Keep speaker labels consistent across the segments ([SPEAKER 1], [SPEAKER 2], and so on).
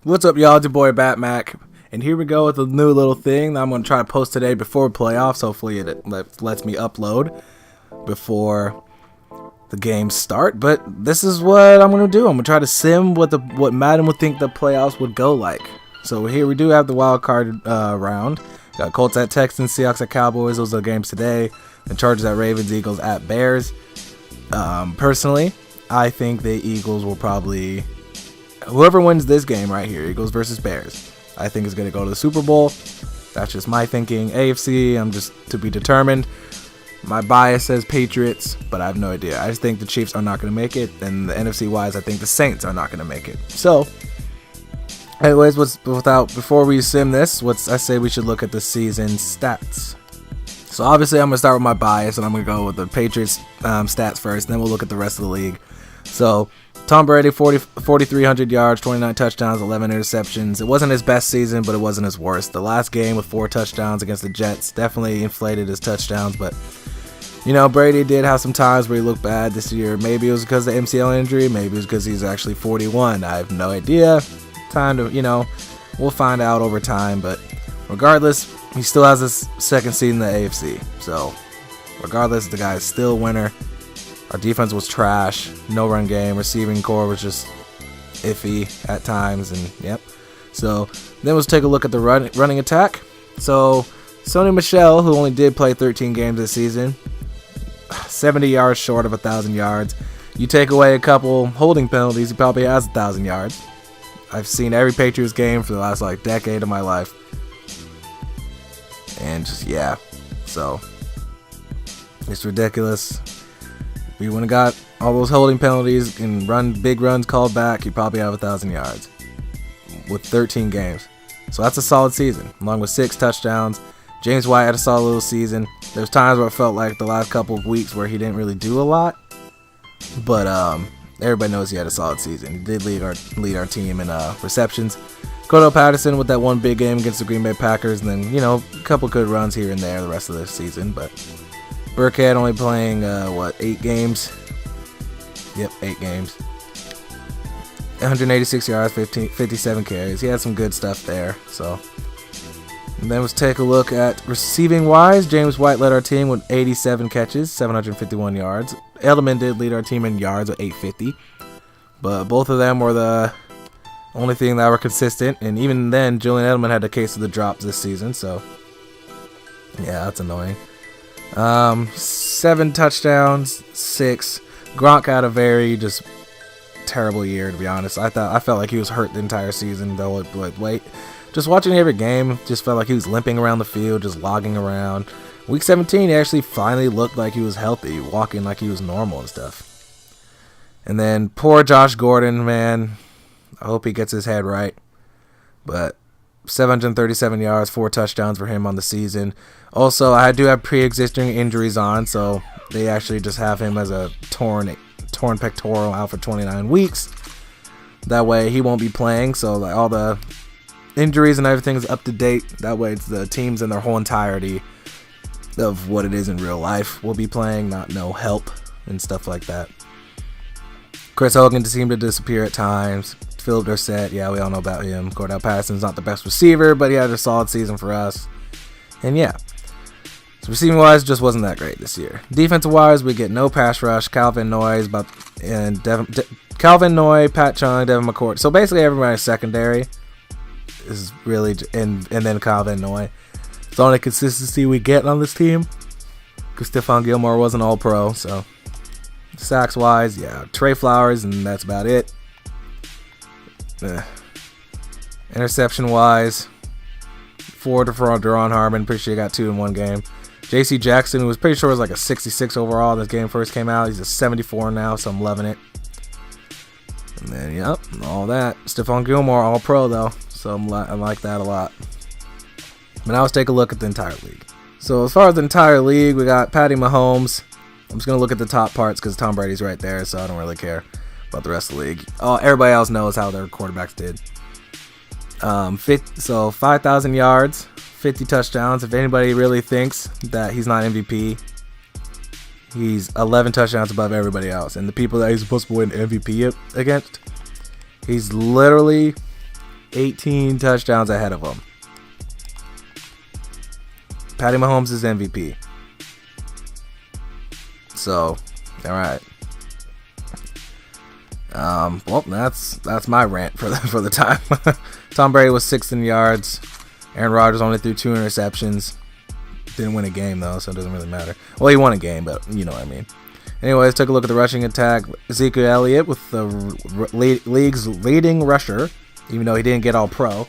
[SPEAKER 1] What's up, y'all? It's your boy Batmac, and here we go with a new little thing that I'm going to try to post today before playoffs. Hopefully it lets me upload before the games start, but this is what I'm going to do. I'm going to try to sim what Madden would think the playoffs would go like. So here we do have the wild card round. Got Colts at Texans, Seahawks at Cowboys. Those are the games today. The Chargers at Ravens, Eagles at Bears. Personally, I think the Eagles will probably... Whoever wins this game right here, Eagles versus Bears, I think is going to go to the Super Bowl. That's just my thinking. AFC, I'm just to be determined. My bias says Patriots, but I have no idea. I just think the Chiefs are not going to make it. And the NFC-wise, I think the Saints are not going to make it. So, anyways, before we sim this, I say we should look at the season stats. So obviously, I'm going to start with my bias, and I'm going to go with the Patriots stats first. And then we'll look at the rest of the league. So, Tom Brady, 4,300 yards, 29 touchdowns, 11 interceptions. It wasn't his best season, but it wasn't his worst. The last game with 4 touchdowns against the Jets definitely inflated his touchdowns, but, Brady did have some times where he looked bad this year. Maybe it was because of the MCL injury. Maybe it was because he's actually 41. I have no idea. Time to, we'll find out over time, but regardless, he still has his second seed in the AFC. So, regardless, the guy is still a winner. Our defense was trash, no run game, receiving core was just iffy at times, and yep. So then let's take a look at the running attack. So Sony Michel, who only did play 13 games this season, 70 yards short of 1,000 yards. You take away a couple holding penalties, he probably has 1,000 yards. I've seen every Patriots game for the last decade of my life, and just so it's ridiculous. If he wouldn't have got all those holding penalties and big runs called back, he'd probably have 1,000 yards with 13 games. So that's a solid season, along with 6 touchdowns. James White had a solid little season. There's times where it felt like the last couple of weeks where he didn't really do a lot, but everybody knows he had a solid season. He did lead our team in receptions. Cordell Patterson with that one big game against the Green Bay Packers, and then a couple good runs here and there the rest of the season, but Burkhead only playing, 8 games? Yep, 8 games. 186 yards, 57 carries. He had some good stuff there. So, and then let's take a look at receiving wise. James White led our team with 87 catches, 751 yards. Edelman did lead our team in yards with 850. But both of them were the only thing that were consistent. And even then, Julian Edelman had a case of the drops this season. So, yeah, that's annoying. 7 touchdowns, 6. Gronk had a very just terrible year, to be honest. I felt like he was hurt the entire season, though. Just watching every game, just felt like he was limping around the field, just logging around. Week 17, he actually finally looked like he was healthy, walking like he was normal and stuff. And then poor Josh Gordon, man. I hope he gets his head right. But 737 yards, 4 touchdowns for him on the season. Also, I do have pre-existing injuries on, so they actually just have him as a torn pectoral out for 29 weeks. That way, he won't be playing, so all the injuries and everything is up to date. That way, it's the teams in their whole entirety of what it is in real life will be playing, not no help and stuff like that. Chris Hogan seemed to disappear at times. Philip Dorsett, yeah, we all know about him. Cordell Patterson's not the best receiver, but he had a solid season for us. And yeah, so receiving wise, just wasn't that great this year. Defensive wise, we get no pass rush. Calvin Noy, Pat Chung, Devin McCourt. So basically, everybody's secondary is really, and then Calvin Noy. It's the only consistency we get on this team because Stephon Gilmore wasn't all pro. So sacks wise, yeah, Trey Flowers, and that's about it. Interception wise, 4 for Deron Harmon. Pretty sure he got 2 in one game. JC Jackson, who was pretty sure was like a 66 overall this game first came out. He's a 74 now, so I'm loving it. And then, yep, all that. Stephon Gilmore, all pro though, so I like that a lot. But now let's take a look at the entire league. So as far as the entire league, we got Patty Mahomes. I'm just going to look at the top parts because Tom Brady's right there, so I don't really care about the rest of the league. Everybody else knows how their quarterbacks did. 5,000 yards, 50 touchdowns. If anybody really thinks that he's not MVP, he's 11 touchdowns above everybody else. And the people that he's supposed to win MVP against, he's literally 18 touchdowns ahead of him. Patty Mahomes is MVP. So, all right. Well, that's my rant for the time. Tom Brady was 6th in yards. Aaron Rodgers only threw 2 interceptions. Didn't win a game though, so it doesn't really matter. Well, he won a game, but you know what I mean. Anyways, took a look at the rushing attack. Ezekiel Elliott with the league's leading rusher, even though he didn't get all pro.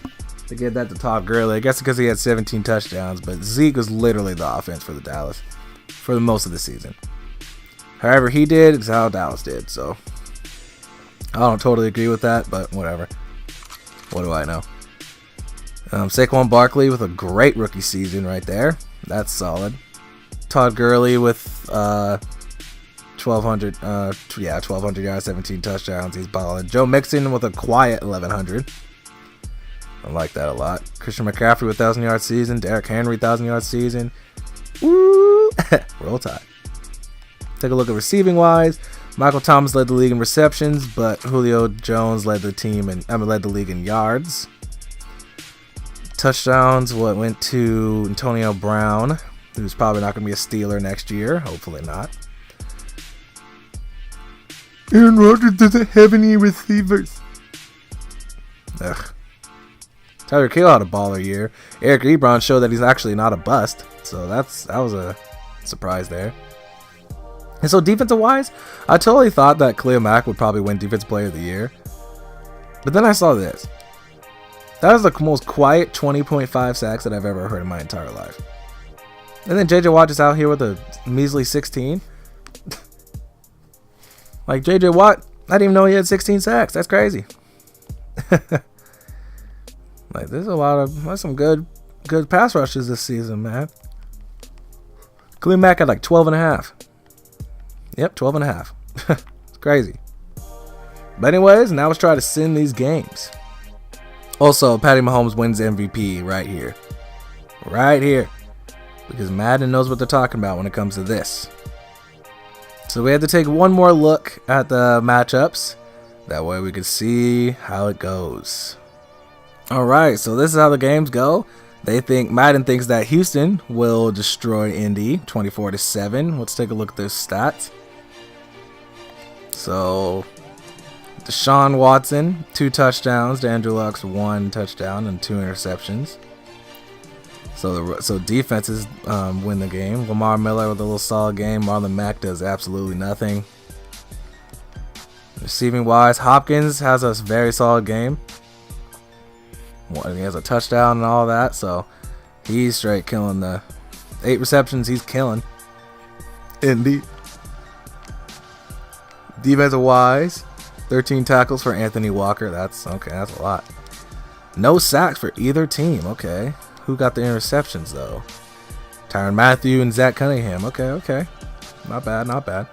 [SPEAKER 1] They gave that to Todd Gurley. I guess because he had 17 touchdowns, but Zeke was literally the offense for the Dallas for the most of the season. However he did, it's how Dallas did. So I don't totally agree with that, but whatever. What do I know? Saquon Barkley with a great rookie season right there. That's solid. Todd Gurley with 1,200 yards, 17 touchdowns. He's balling. Joe Mixon with a quiet 1,100. I like that a lot. Christian McCaffrey with 1,000-yard season. Derrick Henry 1,000-yard season. Woo! Roll Tide. Take a look at receiving wise. Michael Thomas led the league in receptions, but Julio Jones led the league in yards. Touchdowns went to Antonio Brown, who's probably not going to be a Steeler next year. Hopefully not. Aaron Rodgers doesn't have any receivers. Ugh. Tyler Kill had a baller year. Eric Ebron showed that he's actually not a bust, so that was a surprise there. And so defensive wise, I totally thought that Khalil Mack would probably win Defensive Player of the Year, but then I saw this. That is the most quiet 20.5 sacks that I've ever heard in my entire life. And then JJ Watt is out here with a measly 16. Like JJ Watt, I didn't even know he had 16 sacks. That's crazy. Like there's some good pass rushes this season, man. Khalil Mack had like 12.5. Yep, 12.5. It's crazy. But anyways, now let's try to send these games. Also, Patty Mahomes wins MVP right here. Right here. Because Madden knows what they're talking about when it comes to this. So we had to take one more look at the matchups. That way we could see how it goes. Alright, so this is how the games go. Madden thinks that Houston will destroy Indy 24-7. Let's take a look at their stats. So Deshaun Watson, 2 touchdowns. Andrew Luck's 1 touchdown and 2 interceptions. So defenses win the game. Lamar Miller with a little solid game. Marlon Mack does absolutely nothing. Receiving wise, Hopkins has a very solid game. He has a touchdown and all that, so he's straight killing the 8 receptions. He's killing. Indeed. Defensive wise, 13 tackles for Anthony Walker. That's okay. That's a lot. No sacks for either team. Okay. Who got the interceptions though? Tyrann Mathieu and Zach Cunningham. Okay. Not bad.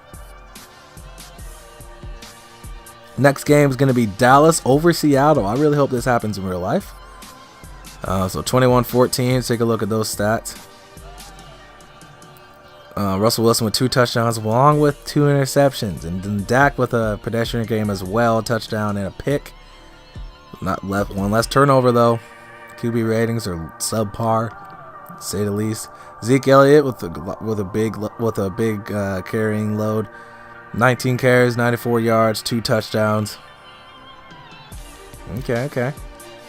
[SPEAKER 1] Next game is going to be Dallas over Seattle. I really hope this happens in real life. So 21-14. Take a look at those stats. Russell Wilson with 2 touchdowns along with 2 interceptions. And then Dak with a pedestrian game as well. A touchdown and a pick. One less turnover though. QB ratings are subpar, to say the least. Zeke Elliott with a big carrying load. 19 carries, 94 yards, 2 touchdowns. Okay.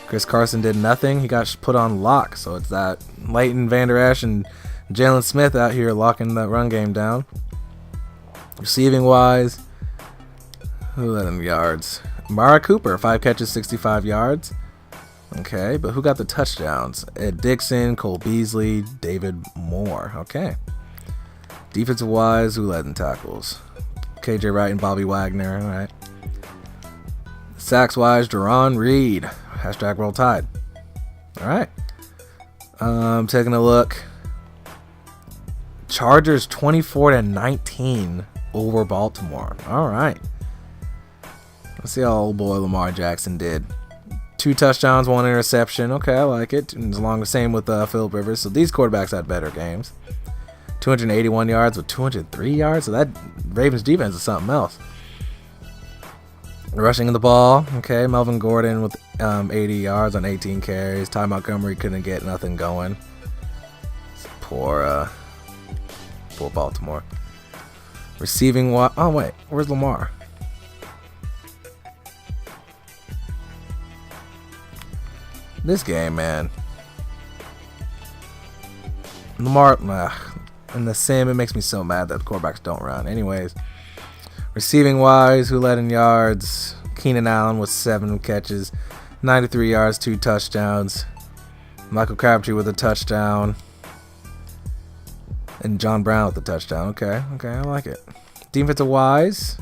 [SPEAKER 1] Chris Carson did nothing. He got put on lock. So it's that Leighton Vander Esch and Jalen Smith out here locking that run game down. Receiving wise, who led in yards? Amari Cooper, 5 catches, 65 yards. Okay, but who got the touchdowns? Ed Dixon, Cole Beasley, David Moore. Okay. Defensive wise, who led in tackles? KJ Wright and Bobby Wagner. All right. Sacks wise, Deron Reed. Hashtag Roll Tide. All right. Taking a look. Chargers 24-19 over Baltimore. All right. Let's see how old boy Lamar Jackson did. 2 touchdowns, 1 interception. Okay, I like it. And along the same with Phillip Rivers. So these quarterbacks had better games. 281 yards with 203 yards. So that Ravens defense is something else. Rushing the ball, okay. Melvin Gordon with 80 yards on 18 carries. Ty Montgomery couldn't get nothing going. Poor Baltimore. Receiving what? Oh wait, where's Lamar? This game, man. Lamar, in the sim, it makes me so mad that quarterbacks don't run. Anyways, receiving wise, who led in yards? Keenan Allen with 7 catches, 93 yards, 2 touchdowns. Michael Crabtree with a touchdown. And John Brown with a touchdown. Okay, I like it. Defensive wise,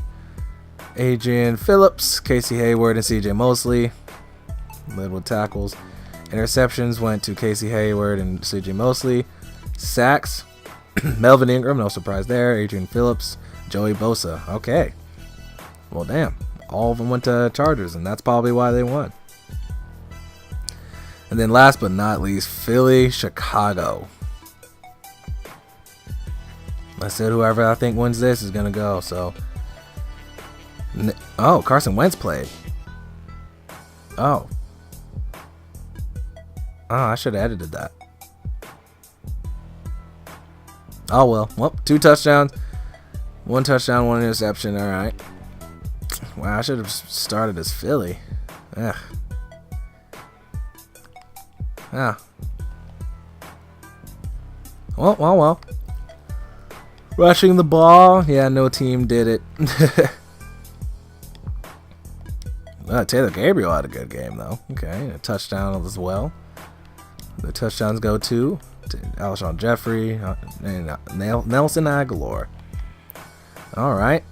[SPEAKER 1] Adrian Phillips, Casey Hayward, and CJ Mosley led with tackles. Interceptions went to Casey Hayward and CJ Mosley. Sacks, Melvin Ingram, no surprise there. Adrian Phillips, Joey Bosa. Okay. Well, damn. All of them went to Chargers, and that's probably why they won. And then last but not least, Philly, Chicago. I said whoever I think wins this is going to go. So, oh, Carson Wentz played. Oh, I should have edited that. Oh, well, 2 touchdowns. 1 touchdown, 1 interception. All right. Wow, I should have started as Philly. Ugh. Yeah. Well. Rushing the ball. Yeah, no team did it. Taylor Gabriel had a good game, though. Okay, a touchdown as well. The touchdowns go to Alshon Jeffrey and Nelson Aguilar. All right.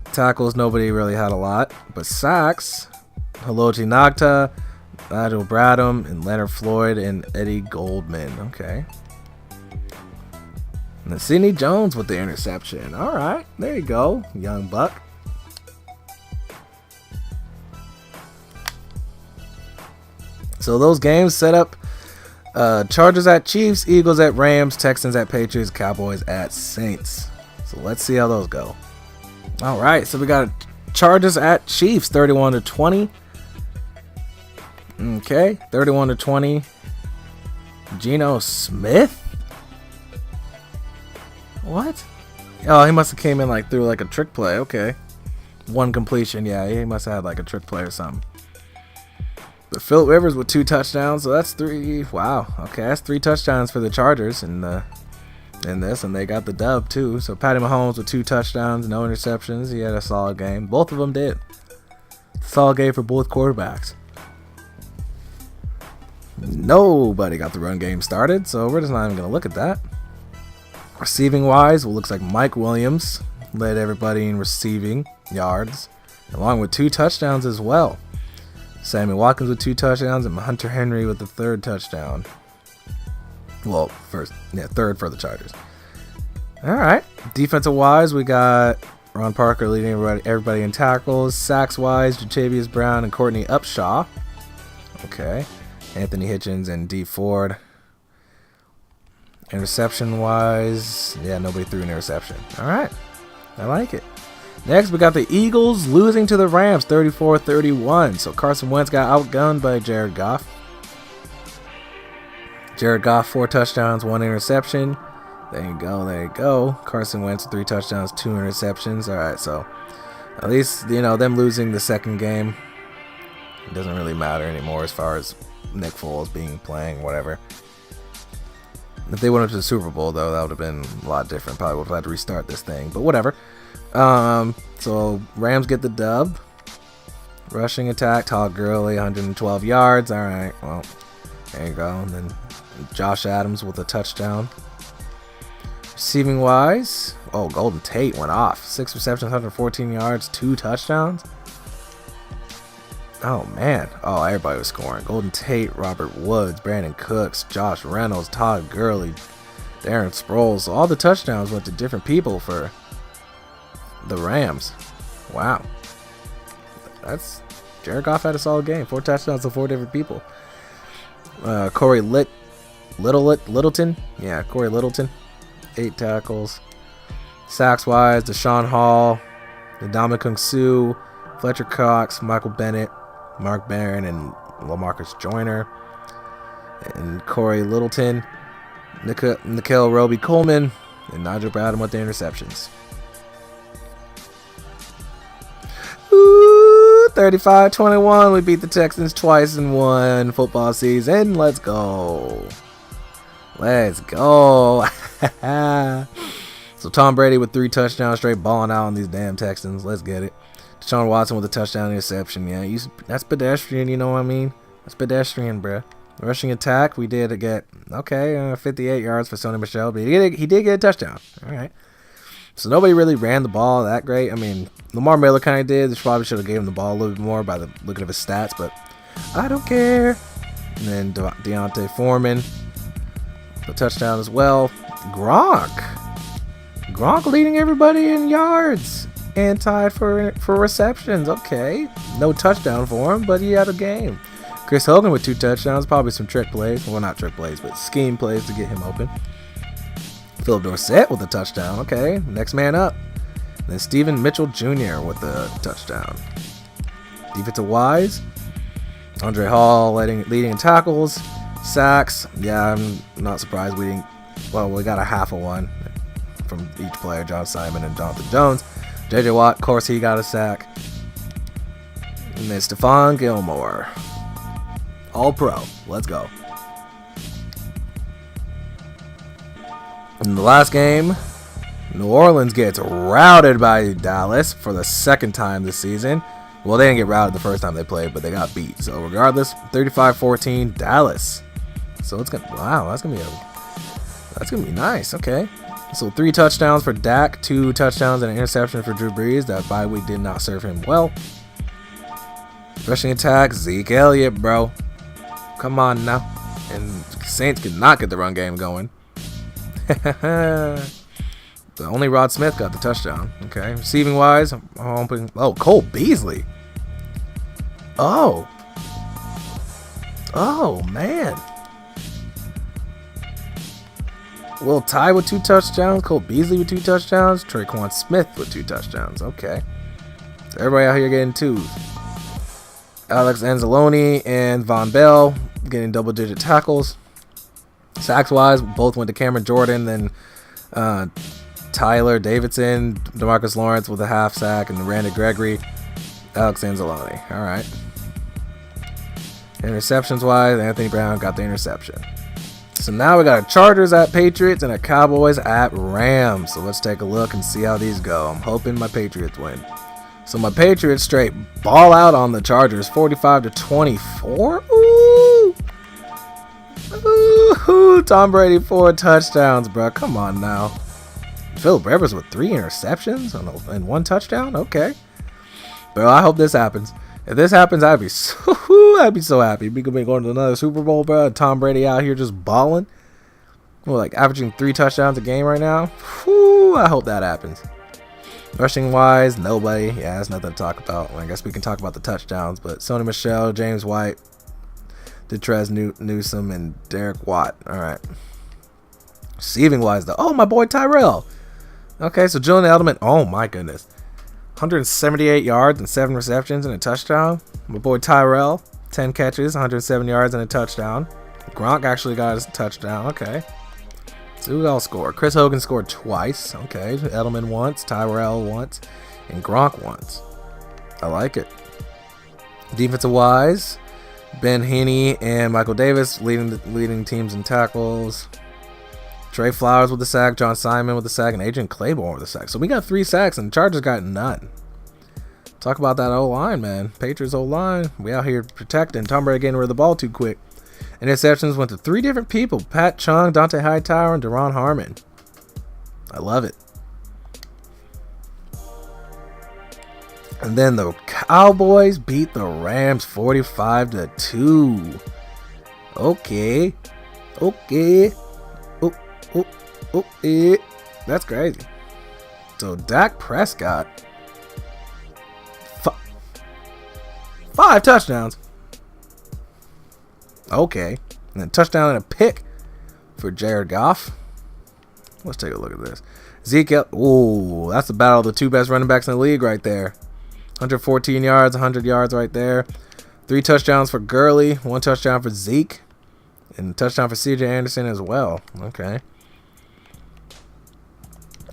[SPEAKER 1] Tackles, nobody really had a lot. But sacks, Haloti Nagta, Nigel Bradham, and Leonard Floyd, and Eddie Goldman. Okay. And then Sidney Jones with the interception. All right. There you go, young buck. So those games set up Chargers at Chiefs, Eagles at Rams, Texans at Patriots, Cowboys at Saints. So let's see how those go. All right, so we got Chargers at Chiefs, 31-20. Okay, 31-20. Geno Smith? What? Oh, he must have came in through a trick play. Okay. 1 completion. Yeah, he must have had a trick play or something. But Phillip Rivers with 2 touchdowns, so that's 3. Wow. Okay, that's 3 touchdowns for the Chargers in this, and they got the dub too. So Patty Mahomes with 2 touchdowns, no interceptions. He had a solid game. Both of them did. Solid game for both quarterbacks. Nobody got the run game started, so we're just not even going to look at that. Receiving wise, well, looks like Mike Williams led everybody in receiving yards, along with 2 touchdowns as well. Sammy Watkins with 2 touchdowns and Hunter Henry with the 3rd touchdown. Well, third for the Chargers. All right. Defensive wise, we got Ron Parker leading everybody in tackles. Sacks wise, Jatavius Brown and Courtney Upshaw. Okay. Anthony Hitchens and D Ford. Interception wise, yeah, nobody threw an interception. All right. I like it. Next, we got the Eagles losing to the Rams 34-31. So Carson Wentz got outgunned by Jared Goff. Jared Goff, 4 touchdowns, 1 interception. There you go. Carson Wentz, 3 touchdowns, 2 interceptions. All right, so at least, them losing the second game, it doesn't really matter anymore as far as Nick Foles playing, whatever. If they went up to the Super Bowl, though, that would have been a lot different. Probably would have had to restart this thing, but whatever. So Rams get the dub. Rushing attack, Todd Gurley, 112 yards. All right, well, there you go. And then Josh Adams with a touchdown. Receiving wise, Golden Tate went off. 6 receptions, 114 yards, 2 touchdowns. Oh, man. Oh, everybody was scoring. Golden Tate, Robert Woods, Brandon Cooks, Josh Reynolds, Todd Gurley, Darren Sproles. So all the touchdowns went to different people for the Rams. Wow. Jared Goff had a solid game. 4 touchdowns to 4 different people. Corey Littleton. Yeah, Corey Littleton. 8 tackles. Sacks wise, Deshaun Hall, Ndamukong Suh, Fletcher Cox, Michael Bennett, Mark Barron, and LaMarcus Joyner, and Corey Littleton, Nikhil Roby-Coleman, and Nigel Bradham with the interceptions. 35-21. We beat the Texans twice in one football season. Let's go. Let's go. So Tom Brady with 3 touchdowns, straight balling out on these damn Texans. Let's get it. Deshaun Watson with a touchdown interception. Yeah, that's pedestrian, you know what I mean? That's pedestrian, bruh. Rushing attack, we did get, 58 yards for Sony Michel, but he did get a touchdown. All right. So nobody really ran the ball that great. I mean, Lamar Miller kind of did. They probably should have gave him the ball a little bit more by looking at his stats, but I don't care. And then Deontay Foreman, the touchdown as well. Gronk leading everybody in yards and tied for receptions. Okay, no touchdown for him, but he had a game. Chris Hogan with 2 touchdowns, probably some trick plays. Well, not trick plays, but scheme plays to get him open. Philip Dorsett with a touchdown. Okay, next man up. Then Steven Mitchell Jr. with a touchdown. Defensive wise, Andre Hall leading in tackles, sacks. Yeah, I'm not surprised we got a half of one from each player, John Simon and Jonathan Jones. J.J. Watt, of course, he got a sack. And then Stephon Gilmore. All pro. Let's go. In the last game, New Orleans gets routed by Dallas for the second time this season. Well, they didn't get routed the first time they played, but they got beat. So regardless, 35-14 Dallas. So it's that's gonna be nice. Okay. So 3 touchdowns for Dak, 2 touchdowns and an interception for Drew Brees. That bye week did not serve him well. Rushing attack, Zeke Elliott, bro. Come on now. And Saints could not get the run game going. Only Rod Smith got the touchdown. Okay. Receiving wise, I'm hoping. Oh, Cole Beasley. Oh, man. Will Ty with 2 touchdowns. Cole Beasley with 2 touchdowns. Traquan Smith with 2 touchdowns. Okay. So everybody out here getting 2s. Alex Anzalone and Von Bell getting double-digit tackles. Sacks-wise, both went to Cameron Jordan, then Tyler Davidson, DeMarcus Lawrence with a half sack, and Randy Gregory, Alex Anzalone. All right. Interceptions-wise, Anthony Brown got the interception. So now we got a Chargers at Patriots and a Cowboys at Rams. So let's take a look and see how these go. I'm hoping my Patriots win. So my Patriots straight ball out on the Chargers, 45-24. Ooh. Ooh, Tom Brady 4 touchdowns, bro. Come on now. Philip Rivers with 3 interceptions and 1 touchdown. Okay, bro. I hope this happens. If this happens, I'd be so happy. We could be going to another Super Bowl, bro. Tom Brady out here just balling. We're like averaging 3 touchdowns a game right now. Whew, I hope that happens. Rushing wise, nobody. Yeah, there's nothing to talk about. Well, I guess we can talk about the touchdowns, but Sony Michel, James White, Detrez Newsome, and Derek Watt. All right. Receiving wise, though. Oh, my boy Tyrell. Okay, so Julian Edelman. Oh, my goodness. 178 yards and 7 receptions and a touchdown. My boy Tyrell, 10 catches, 107 yards and a touchdown. Gronk actually got his touchdown. Okay. So who else scored? Chris Hogan scored twice. Okay. Edelman once, Tyrell once, and Gronk once. I like it. Defensive wise, Ben Heeney and Michael Davis leading teams in tackles. Trey Flowers with the sack, John Simon with the sack, and Adrian Claiborne with the sack. So we got 3 sacks, and the Chargers got none. Talk about that O-line, man. Patriots O-line. We out here protecting. Tom Brady getting rid of the ball too quick. Interceptions went to 3 different people. Pat Chung, Dante Hightower, and Deron Harmon. I love it. And then the Cowboys beat the Rams 45-2. Okay. That's crazy. So Dak Prescott, 5 touchdowns. Okay. And then touchdown and a pick for Jared Goff. Let's take a look at this. Zeke, ooh, that's the battle of the 2 best running backs in the league right there. 114 yards, 100 yards right there. 3 touchdowns for Gurley, 1 touchdown for Zeke, and a touchdown for CJ Anderson as well. Okay.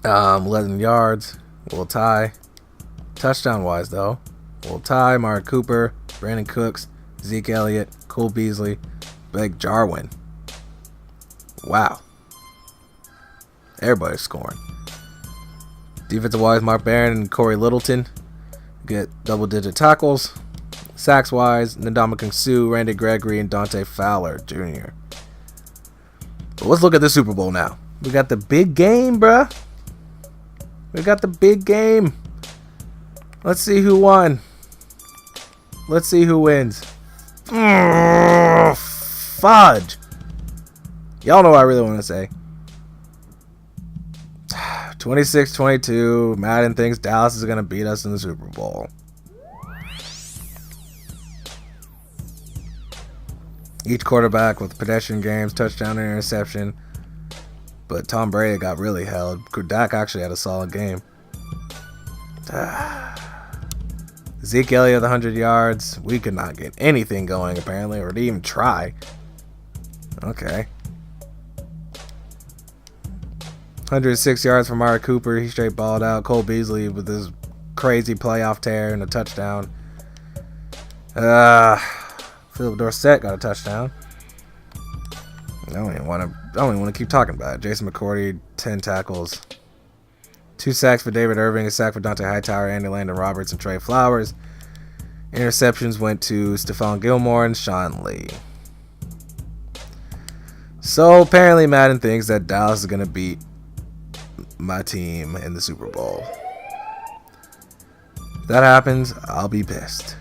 [SPEAKER 1] 11 yards. We'll tie. Touchdown-wise, though, we'll tie Amari Cooper, Brandon Cooks, Zeke Elliott, Cole Beasley, Blake Jarwin. Wow. Everybody's scoring. Defensive-wise, Mark Barron and Corey Littleton get double-digit tackles. Sacks-wise, Ndamukong Suh, Randy Gregory, and Dante Fowler Jr. But let's look at the Super Bowl now. We got the big game, bruh. We got the big game. Let's see who won. Let's see who wins. Fudge. Y'all know what I really want to say. 26-22. Madden thinks Dallas is going to beat us in the Super Bowl. Each quarterback with pedestrian games, touchdown and interception. But Tom Brady got really held. Dak actually had a solid game. Zeke Elliott, 100 yards. We could not get anything going, apparently, or even try. Okay. 106 yards from Amari Cooper. He straight balled out. Cole Beasley with his crazy playoff tear and a touchdown. Philip Dorsett got a touchdown. I don't even want to keep talking about it. Jason McCourty, 10 tackles. 2 sacks for David Irving, a sack for Dante Hightower, Andy Landon Roberts, and Trey Flowers. Interceptions went to Stephon Gilmore and Sean Lee. So apparently Madden thinks that Dallas is going to beat my team in the Super Bowl. If that happens, I'll be pissed.